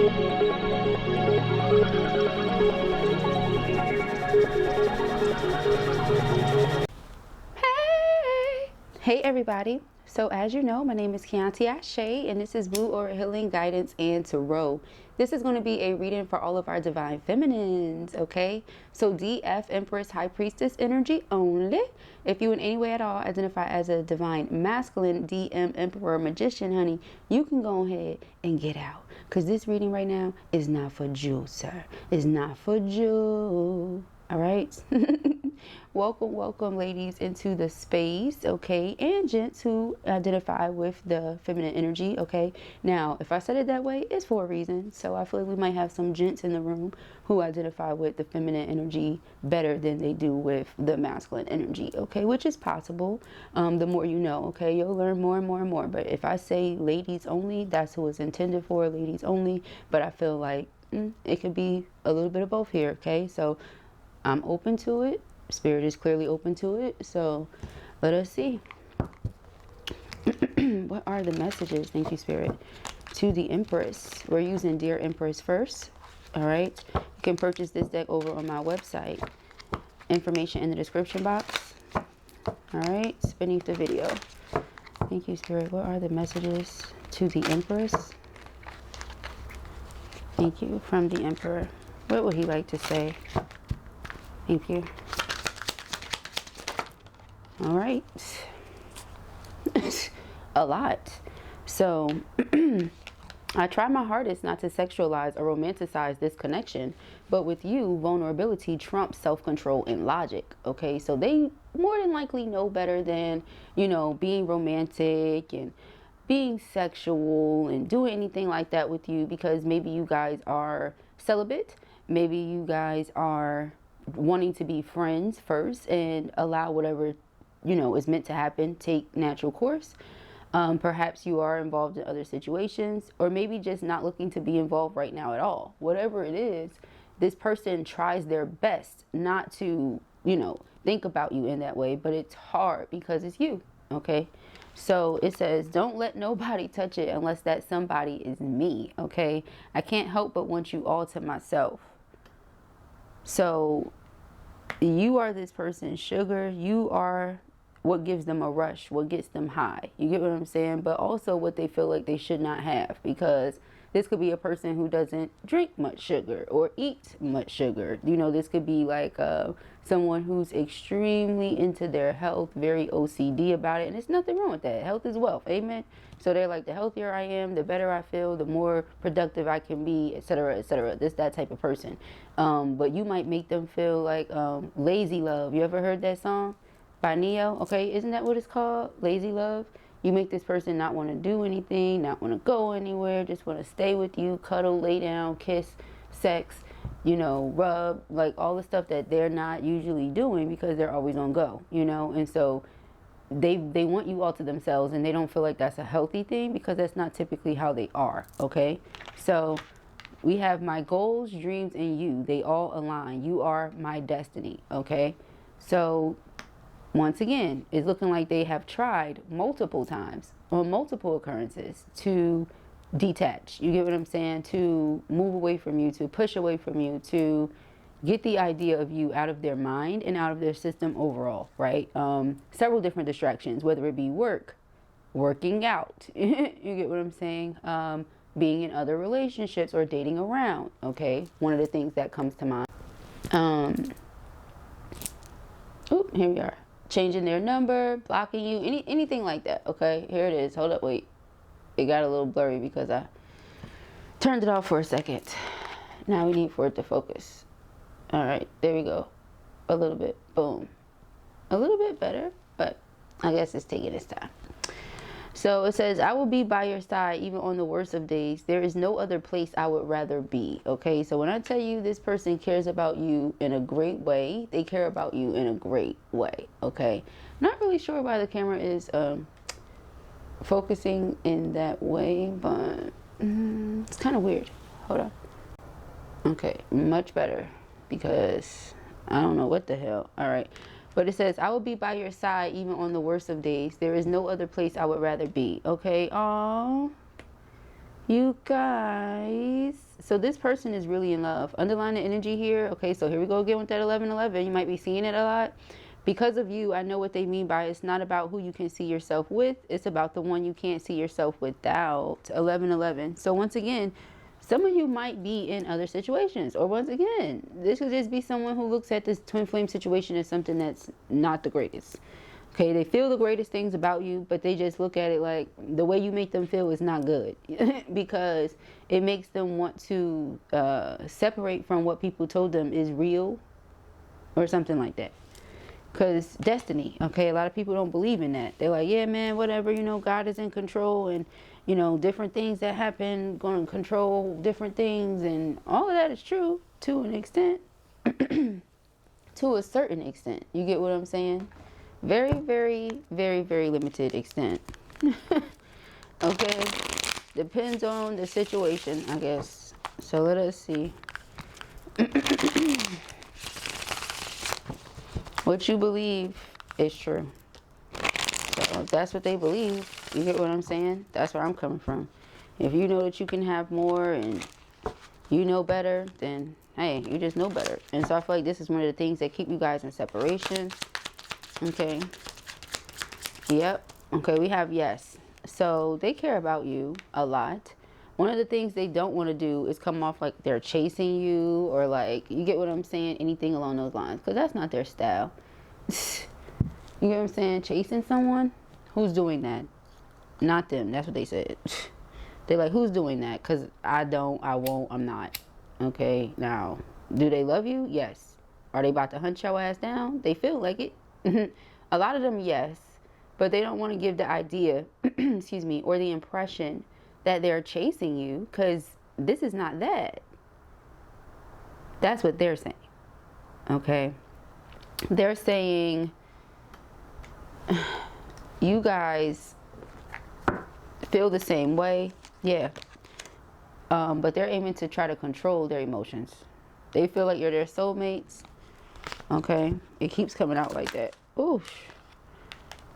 Hey everybody, so as you know, my name is Kianti Ayshea and this is Blue Aura Healing Guidance and Tarot. This is going to be a reading for all of our divine feminines, okay? So DF, Empress, High Priestess energy only. If you in any way at all identify as a divine masculine, DM, Emperor, Magician, honey, you can go ahead and get out. Because this reading right now is not for you, sir. It's not for you. All right? Welcome ladies into the space, okay, and gents who identify with the feminine energy, okay. Now if I said it that way, it's for a reason. So I feel like we might have some gents in the room who identify with the feminine energy better than they do with the masculine energy, okay, which is possible. The more you know, okay, you'll learn more and more and more. But if I say ladies only, that's who it's intended for, ladies only. But I feel like it could be a little bit of both here, okay. So I'm open to it. Spirit is clearly open to it, so let us see. What are the messages, thank you Spirit, to the Empress? We're using Dear Empress first. All right, you can purchase this deck over on my website, information in the description box. All right, beneath the video. Thank you Spirit. What are the messages to the Empress? Thank you. From the Emperor, what would he like to say? Thank you. All right. A lot. So I try my hardest not to sexualize or romanticize this connection, but with you, vulnerability trumps self-control and logic, okay? So they more than likely know better than, you know, being romantic and being sexual and doing anything like that with you, because maybe you guys are celibate, maybe you guys are wanting to be friends first and allow whatever, you know, is meant to happen take natural course. Perhaps you are involved in other situations, or maybe just not looking to be involved right now at all. Whatever it is, this person tries their best not to, you know, think about you in that way, but it's hard because it's you, okay? So it says, don't let nobody touch it unless that somebody is me, okay? I can't help but want you all to myself. So you are this person's sugar. You are what gives them a rush, what gets them high. You get what I'm saying? But also what they feel like they should not have, because this could be a person who doesn't drink much sugar or eat much sugar. You know, this could be like someone who's extremely into their health, very OCD about it. And there's nothing wrong with that. Health is wealth. Amen. So they're like, the healthier I am, the better I feel, the more productive I can be, etc., etc. That type of person. But you might make them feel like lazy love. You ever heard that song by Neo? Okay, isn't that what it's called? Lazy love. You make this person not want to do anything, not want to go anywhere, just want to stay with you, cuddle, lay down, kiss, sex, you know, rub, like all the stuff that they're not usually doing because they're always on go, you know. And so they want you all to themselves, and they don't feel like that's a healthy thing because that's not typically how they are, okay? So we have my goals, dreams, and you. They all align. You are my destiny, okay? So once again, it's looking like they have tried multiple times on multiple occurrences to detach. You get what I'm saying? To move away from you, to push away from you, to get the idea of you out of their mind and out of their system overall, right? Several different distractions, whether it be work, working out, you get what I'm saying? Being in other relationships or dating around, okay? One of the things that comes to mind. Oh, here we are. Changing their number, blocking you, anything like that, okay? Here it is. Hold up, wait. It got a little blurry because I turned it off for a second. Now we need for it to focus. All right, there we go. A little bit, boom. A little bit better, but I guess it's taking its time. So it says, I will be by your side even on the worst of days. There is no other place I would rather be. Okay, so when I tell you this person cares about you in a great way, they care about you in a great way. Okay, not really sure why the camera is focusing in that way, but it's kind of weird. Hold on. Okay, much better, because I don't know what the hell. All right. But it says, I will be by your side even on the worst of days. There is no other place I would rather be. Okay. Oh, you guys. So this person is really in love. Underline the energy here. Okay, so here we go again with that 1111. You might be seeing it a lot. Because of you, I know what they mean by it's not about who you can see yourself with. It's about the one you can't see yourself without. 1111. So once again, some of you might be in other situations. Or once again, this could just be someone who looks at this twin flame situation as something that's not the greatest. Okay, they feel the greatest things about you, but they just look at it like the way you make them feel is not good. Because it makes them want to separate from what people told them is real or something like that. Because destiny, okay, a lot of people don't believe in that. They're like, yeah, man, whatever, you know, God is in control, and, you know, different things that happen going to control different things, and all of that is true to an extent. To a certain extent. You get what I'm saying? Very, very, very, very limited extent. Okay, depends on the situation, I guess. So let us see. What you believe is true. So if that's what they believe, you get what I'm saying? That's where I'm coming from. If you know that you can have more and you know better, then hey, you just know better. And so I feel like this is one of the things that keep you guys in separation. Okay. Yep. Okay, we have yes. So they care about you a lot. One of the things they don't want to do is come off like they're chasing you, or like, you get what I'm saying? Anything along those lines. Because that's not their style. You get what I'm saying? Chasing someone? Who's doing that? Not them. That's what they said. They're like, who's doing that? Because I don't, I won't, I'm not. Okay, now, do they love you? Yes. Are they about to hunt your ass down? They feel like it. A lot of them, yes, but they don't want to give the idea, excuse me, or the impression that they're chasing you, because this is not that. That's what they're saying. Okay, they're saying you guys feel the same way, yeah, but they're aiming to try to control their emotions. They feel like you're their soulmates. Okay, it keeps coming out like that. Ooh,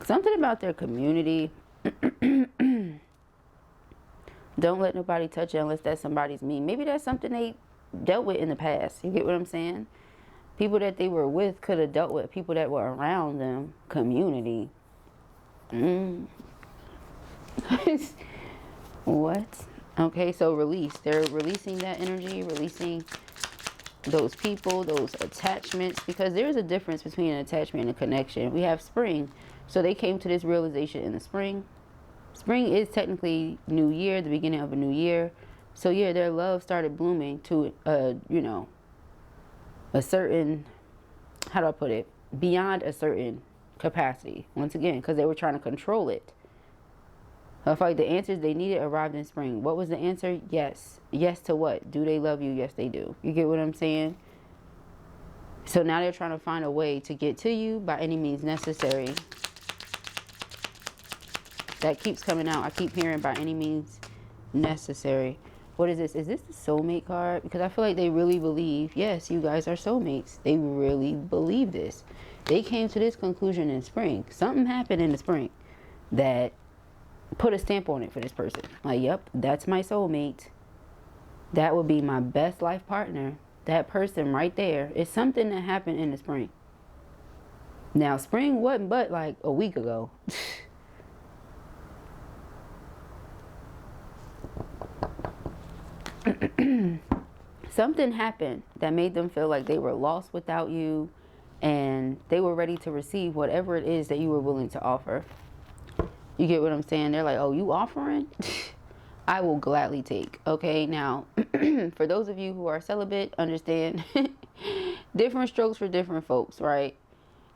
something about their community. Don't let nobody touch you unless that somebody's me. Maybe that's something they dealt with in the past. You get what I'm saying? People that they were with could have dealt with people that were around them. Community. What? Okay, so release. They're releasing that energy, releasing those people, those attachments, because there's a difference between an attachment and a connection. We have spring, so they came to this realization in the spring. Spring is technically new year, the beginning of a new year. So yeah, their love started blooming to you know, a certain, how do I put it, beyond a certain capacity, once again, because they were trying to control it. I feel like the answers they needed arrived in spring. What was the answer? Yes. Yes to what? Do they love you? Yes, they do. You get what I'm saying? So now they're trying to find a way to get to you by any means necessary. That keeps coming out. I keep hearing by any means necessary. What is this? Is this the soulmate card? Because I feel like they really believe, yes, you guys are soulmates. They really believe this. They came to this conclusion in spring. Something happened in the spring that put a stamp on it for this person. Like, yep, that's my soulmate. That would be my best life partner. That person right there is something that happened in the spring. Now, spring wasn't but like a week ago. Something happened that made them feel like they were lost without you, and they were ready to receive whatever it is that you were willing to offer. You get what I'm saying? They're like, oh, you offering? I will gladly take. Okay, now, for those of you who are celibate, understand, different strokes for different folks, right?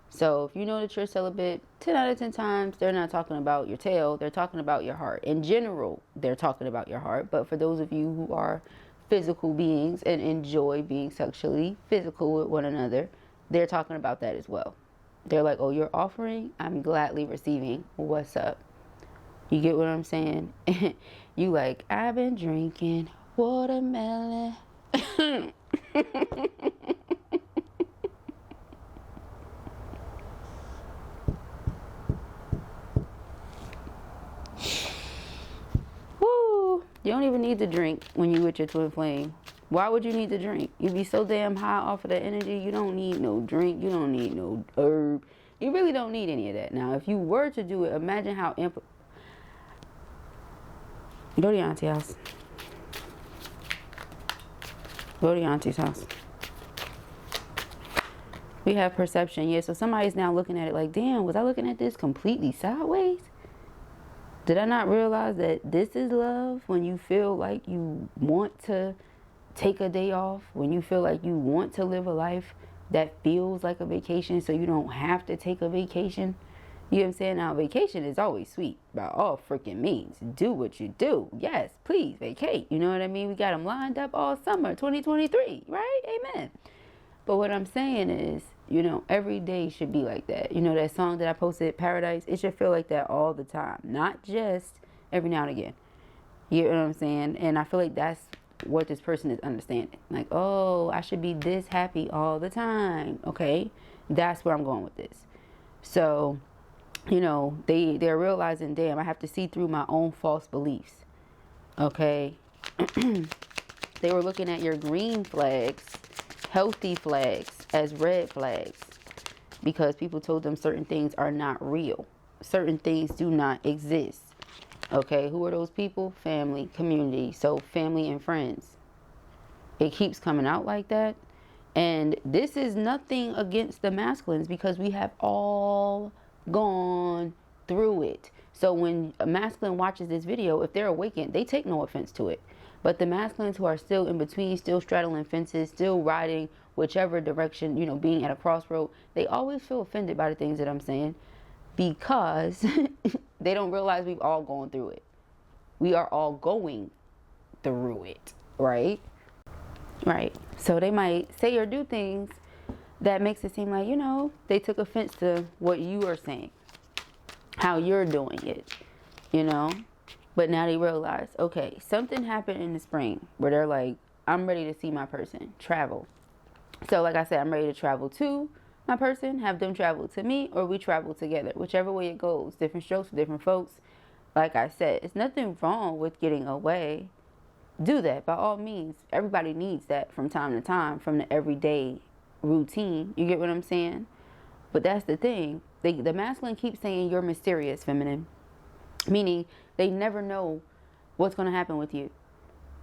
So if you know that you're celibate, 10 out of 10 times, they're not talking about your tail. They're talking about your heart. In general, they're talking about your heart. But for those of you who are physical beings and enjoy being sexually physical with one another, they're talking about that as well. They're like, oh, you're offering? I'm gladly receiving. What's up? You get what I'm saying? You like, I've been drinking watermelon. Woo! You don't even need to drink when you with your twin flame. Why would you need to drink? You be so damn high off of that energy. You don't need no drink. You don't need no herb. You really don't need any of that. Now, if you were to do it, imagine how go to your auntie's house. Go to your auntie's house. We have perception. Yeah, so somebody's now looking at it like, damn, was I looking at this completely sideways? Did I not realize that this is love? When you feel like you want to take a day off, when you feel like you want to live a life that feels like a vacation, so you don't have to take a vacation. You know what I'm saying? Now, vacation is always sweet by all freaking means. Do what you do. Yes, please vacate. You know what I mean? We got them lined up all summer 2023, right? Amen. But what I'm saying is, you know, every day should be like that. You know, that song that I posted, Paradise, it should feel like that all the time, not just every now and again. You know what I'm saying? And I feel like that's what this person is understanding. Like, oh, I should be this happy all the time. Okay, that's where I'm going with this. So, you know, they're realizing, damn, I have to see through my own false beliefs. Okay. They were looking at your green flags, healthy flags, as red flags, because people told them certain things are not real. Certain things do not exist. Okay, who are those people? Family, community. So family and friends. It keeps coming out like that. And this is nothing against the masculines, because we have all gone through it. So when a masculine watches this video, if they're awakened, they take no offense to it. But the masculines who are still in between, still straddling fences, still riding whichever direction, you know, being at a crossroad, they always feel offended by the things that I'm saying, because they don't realize we've all gone through it. We are all going through it, right? Right. So they might say or do things that makes it seem like, you know, they took offense to what you are saying, how you're doing it, you know. But now they realize, okay, something happened in the spring where they're like, I'm ready to see my person, travel. So like I said, I'm ready to travel to my person, have them travel to me, or we travel together, whichever way it goes. Different strokes for different folks. Like I said, it's nothing wrong with getting away. Do that by all means. Everybody needs that from time to time, from the everyday routine. You get what I'm saying? But that's the thing. The masculine keeps saying you're mysterious, feminine. Meaning they never know what's going to happen with you.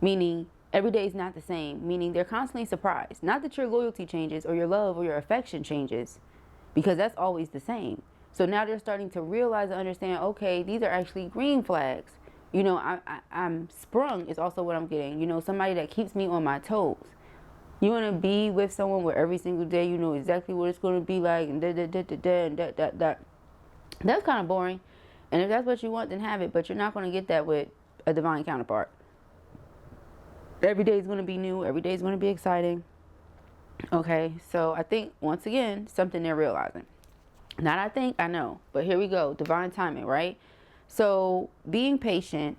Meaning every day is not the same. Meaning they're constantly surprised. Not that your loyalty changes or your love or your affection changes, because that's always the same. So now they're starting to realize and understand, okay, these are actually green flags. You know, I'm sprung is also what I'm getting. You know, somebody that keeps me on my toes. You want to be with someone where every single day you know exactly what it's going to be like, and that. That's kind of boring. And if that's what you want, then have it. But you're not going to get that with a divine counterpart. Every day is going to be new. Every day is going to be exciting. Okay, so I think, once again, something they're realizing. Not I think, I know. But here we go. Divine timing, right? So being patient,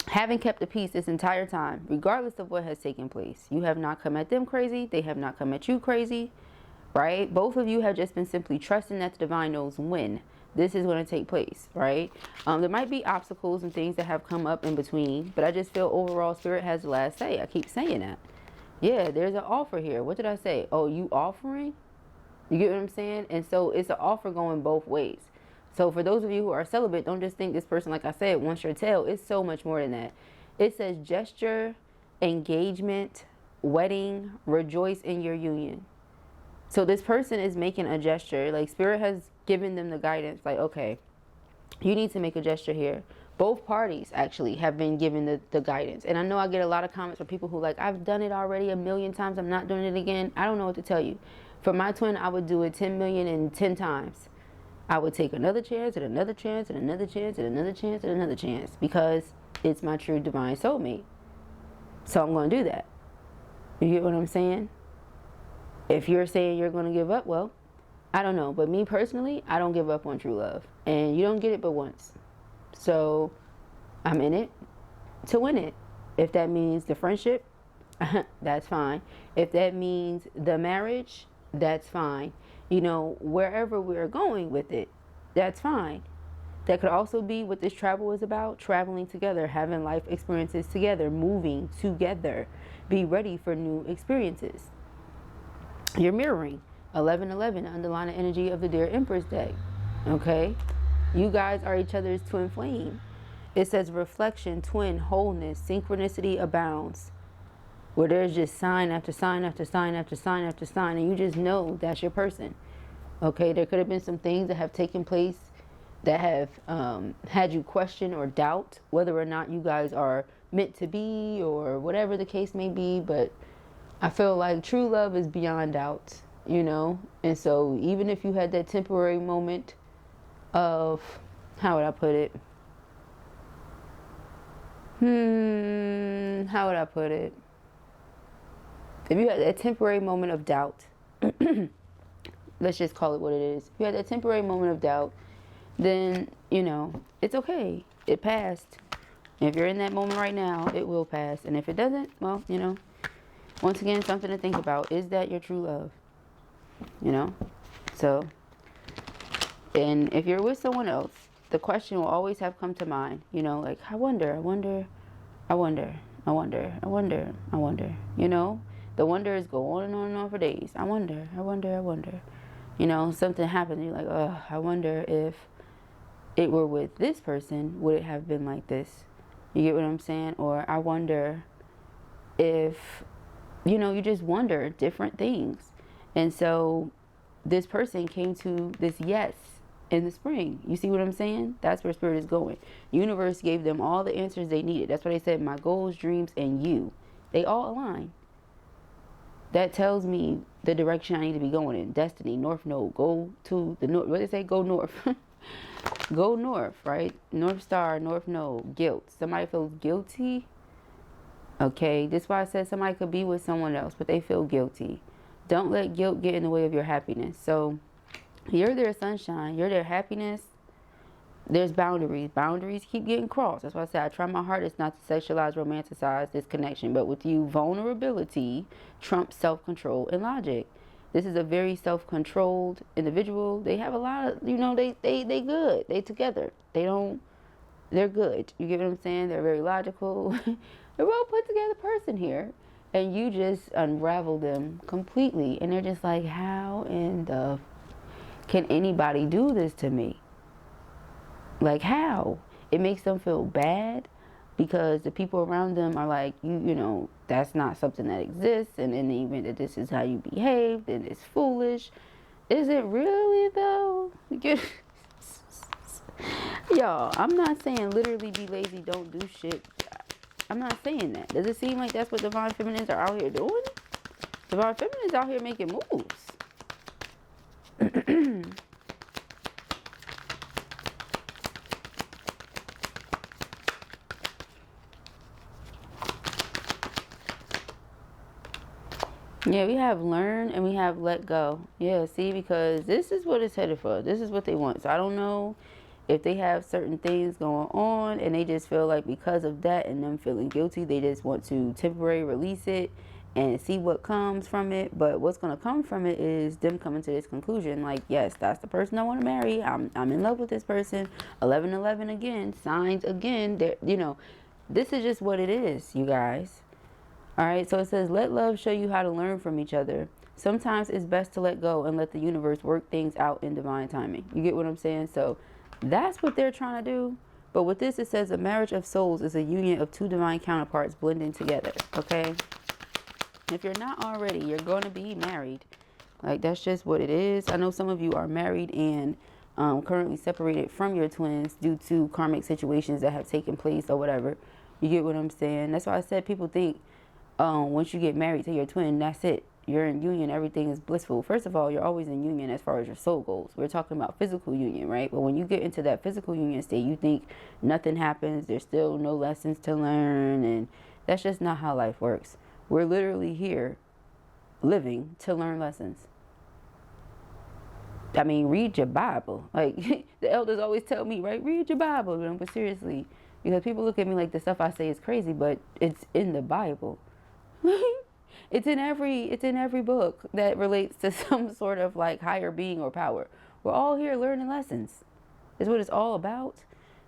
having kept the peace this entire time, regardless of what has taken place. You have not come at them crazy. They have not come at you crazy, right? Both of you have just been simply trusting that the divine knows when this is going to take place, right? There might be obstacles and things that have come up in between, but I just feel overall Spirit has the last say. I keep saying that. Yeah, there's an offer here. What did I say? Oh, you offering? You get what I'm saying? And so it's an offer going both ways. So for those of you who are celibate, don't just think this person, like I said, wants your tail. It's so much more than that. It says gesture, engagement, wedding, rejoice in your union. So this person is making a gesture. Like Spirit has given them the guidance. Like, okay, you need to make a gesture here. Both parties actually have been given the guidance. And I know I get a lot of comments from people who like, I've done it already a million times. I'm not doing it again. I don't know what to tell you. For my twin, I would do it 10 million and 10 times. I would take another chance and another chance and another chance and another chance and another chance, because it's my true divine soulmate. So I'm going to do that. You get what I'm saying? If you're saying you're going to give up, well, I don't know. But me personally, I don't give up on true love. And you don't get it but once. So I'm in it to win it. If that means the friendship, that's fine. If that means the marriage, that's fine. You know, wherever we're going with it, that's fine. That could also be what this travel is about, traveling together, having life experiences together, moving together. Be ready for new experiences. You're mirroring 1111, underlying energy of the Dear Empress deck. Okay? You guys are each other's twin flame. It says reflection, twin, wholeness, synchronicity abounds. Where there's just sign after sign after sign after sign after sign, and you just know that's your person. Okay? There could have been some things that have taken place that have had you question or doubt whether or not you guys are meant to be or whatever the case may be. But I feel like true love is beyond doubt, you know. And so even if you had that temporary moment of, how would I put it? How would I put it? If you had that temporary moment of doubt, let's just call it what it is. If you had that temporary moment of doubt, then, you know, it's okay. It passed. If you're in that moment right now, it will pass. And if it doesn't, well, you know, once again, something to think about. Is that your true love? You know? So, and if you're with someone else, the question will always have come to mind. You know, like, I wonder. You know? The wonders go on and on for days. I wonder. You know, something happened. You're like, oh, I wonder if it were with this person, would it have been like this? You get what I'm saying? Or I wonder if, you know, you just wonder different things. And so this person came to this yes in the spring. You see what I'm saying? That's where Spirit is going. Universe gave them all the answers they needed. That's why they said my goals, dreams, and you. They all align. That tells me the direction I need to be going in. Destiny, North Node, go to the north. What did they say? Go north. Go north, right? North Star, North Node, guilt. Somebody feels guilty. Okay, this is why I said somebody could be with someone else, but they feel guilty. Don't let guilt get in the way of your happiness. So you're their sunshine. You're their happiness. There's boundaries. Boundaries keep getting crossed. That's why I said I try my hardest not to sexualize, romanticize this connection. But with you, vulnerability trumps self-control and logic. This is a very self-controlled individual. They have a lot of, you know, they good. They together. They're good. You get what I'm saying? They're very logical. They're a well put together person here. And you just unravel them completely. And they're just like, how in the, can anybody do this to me? Like, how? It makes them feel bad because the people around them are like, you know, that's not something that exists. And in the event that this is how you behave, then it's foolish. Is it really, though? Y'all, I'm not saying literally be lazy, don't do shit. I'm not saying that. Does it seem like that's what Divine Feminines are out here doing? Divine Feminines out here making moves. Yeah, we have learn and we have let go. Yeah, see, because this is what it's headed for. This is what they want. So I don't know if they have certain things going on and they just feel like because of that and them feeling guilty, they just want to temporarily release it and see what comes from it. But what's going to come from it is them coming to this conclusion like, yes, that's the person I want to marry. I'm in love with this person. 1111 again, signs again. You know, this is just what it is, you guys. All right, so it says, let love show you how to learn from each other. Sometimes it's best to let go and let the universe work things out in divine timing. You get what I'm saying? So that's what they're trying to do. But with this, it says a marriage of souls is a union of two divine counterparts blending together, okay? If you're not already, you're going to be married. Like, that's just what it is. I know some of you are married and currently separated from your twins due to karmic situations that have taken place or whatever. You get what I'm saying? That's why I said people think, once you get married to your twin, that's it. You're in union, everything is blissful. First of all, you're always in union as far as your soul goes. We're talking about physical union, right? But when you get into that physical union state, you think nothing happens. There's still no lessons to learn. And that's just not how life works. We're literally here living to learn lessons. I mean, read your Bible. Like, the elders always tell me, right? Read your Bible. But seriously, because people look at me like the stuff I say is crazy, but it's in the Bible. It's in every book that relates to some sort of like higher being or power. We're all here learning lessons. Is what it's all about.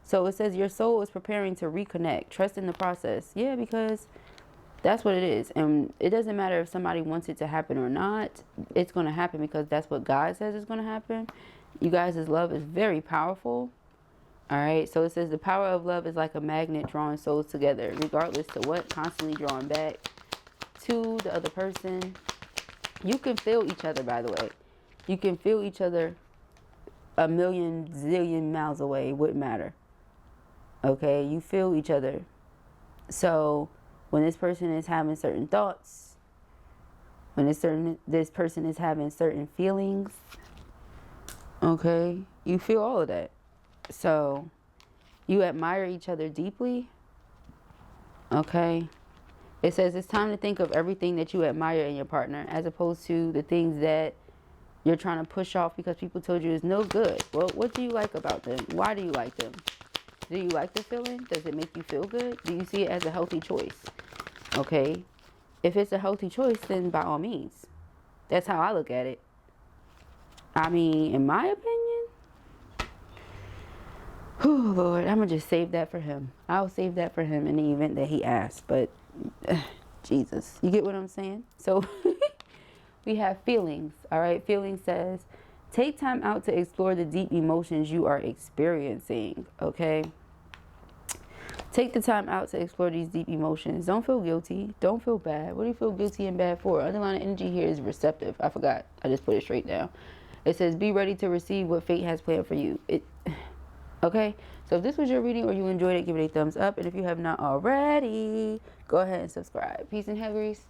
So it says your soul is preparing to reconnect. Trust in the process. Yeah, because that's what it is. And it doesn't matter if somebody wants it to happen or not. It's going to happen because that's what God says is going to happen. You guys' love is very powerful. All right. So it says the power of love is like a magnet drawing souls together, regardless to what, constantly drawing back to the other person. You can feel each other, by the way. You can feel each other a million, zillion miles away. It wouldn't matter. Okay. You feel each other. So when this person is having certain thoughts, when this person is having certain feelings, okay, you feel all of that. So you admire each other deeply. Okay. It says it's time to think of everything that you admire in your partner, as opposed to the things that you're trying to push off because people told you is no good. Well, what do you like about them? Why do you like them? Do you like the feeling? Does it make you feel good? Do you see it as a healthy choice? Okay. If it's a healthy choice, then by all means. That's how I look at it. I mean, in my opinion, oh Lord, I'm going to just save that for him. I'll save that for him in the event that he asks. But, Jesus, you get what I'm saying? So, we have feelings, all right? Feelings says, take time out to explore the deep emotions you are experiencing, okay? Take the time out to explore these deep emotions. Don't feel guilty. Don't feel bad. What do you feel guilty and bad for? Underlying energy here is receptive. I forgot. I just put it straight down. It says, be ready to receive what fate has planned for you. Okay? So if this was your reading or you enjoyed it, give it a thumbs up. And if you have not already, go ahead and subscribe. Peace and hair grease.